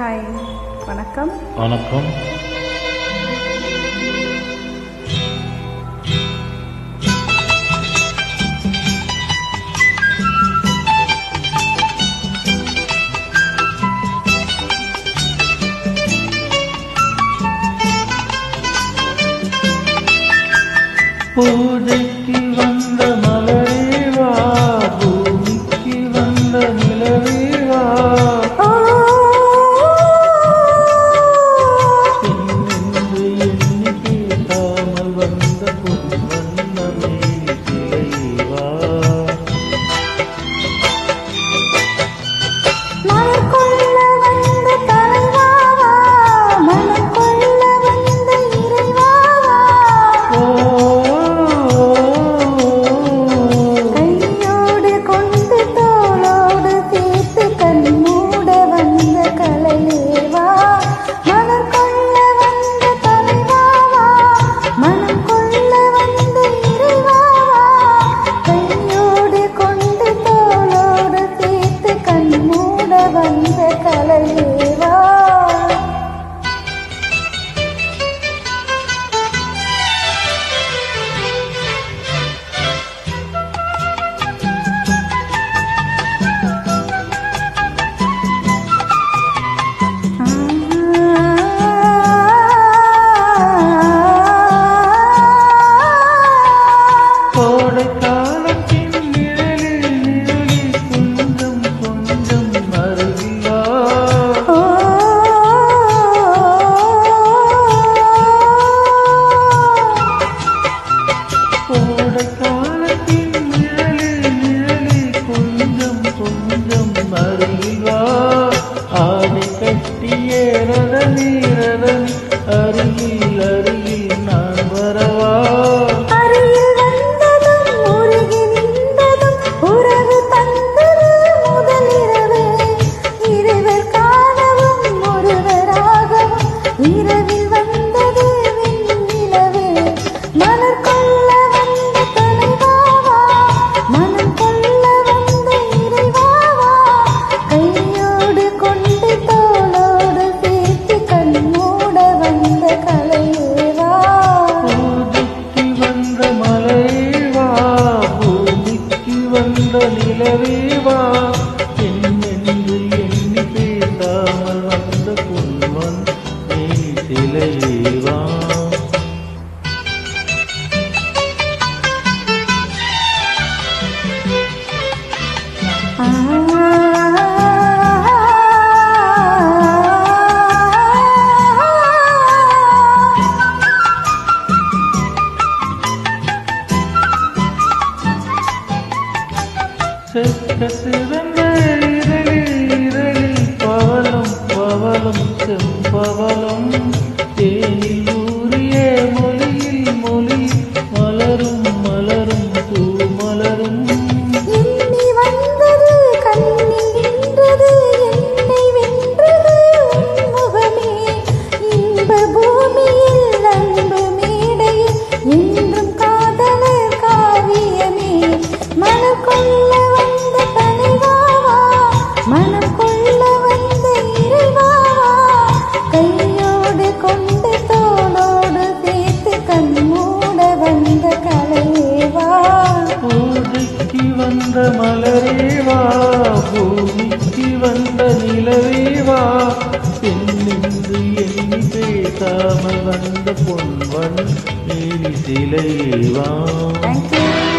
Hi, வணக்கம். வணக்கம். பூஜைக்கு வந்த மலரேவா, பூமிக்கு வந்த நிலவேவா, பெண்ணென்று எண்ணி பேசாமல் வந்த பொன்வண்ணமே சிலைவா. அருகில் அருகில் நான் வரவா, அருகில் வந்ததும் உருகி நின்றதும் உறவு தந்தது முதலிரவு. இருவர் காணவும் ஒருவராகவும் இரவில் வந்தது வெண்ணிலவு. மலர் கொள்ள வந்த தலைவாவா, மனம் கொள்ள வந்த இறைவாவா, கையோடு கொண்டு தோளோடு சேர்த்து கண்ணோட வந்த கலையேவா. பூஜைக்கு வந்த மலைவா, பூமிக்கு வந்த நிலவேவா, என்னென்று எண்ணி பேசாமல் வந்த பொன்வன் நீ சிலையேவா. செக்க சிவந்த இதழில் இதழில் பவளம் பவளம் செம்பவளம், தேனில் ஊறிய மொழியில் மொழியில் மலரும் மலரும் பூமலரும். எண்ணி வந்தது கண்ணில் நின்றது, என்னை வென்றது உன்முகமே. இன்ப பூமியில் அன்பு மேடையில் என்றும் காதலர் காவியமே. மனம் கொள்ள வந்த தலைவாவா, மனம் கொள்ள வந்த இறைவாவா, கையோடு கொண்டு தோளோடு சேர்த்து கண்மூட வந்த கலையேவா. பூஜைக்கு வந்த மலரேவா, பூமிக்கு வந்த நிலவேவா, பெண்ணென்று எண்ணி பேசாமல் வந்த பொன்வன் நீ சிலையேவா. Thank you.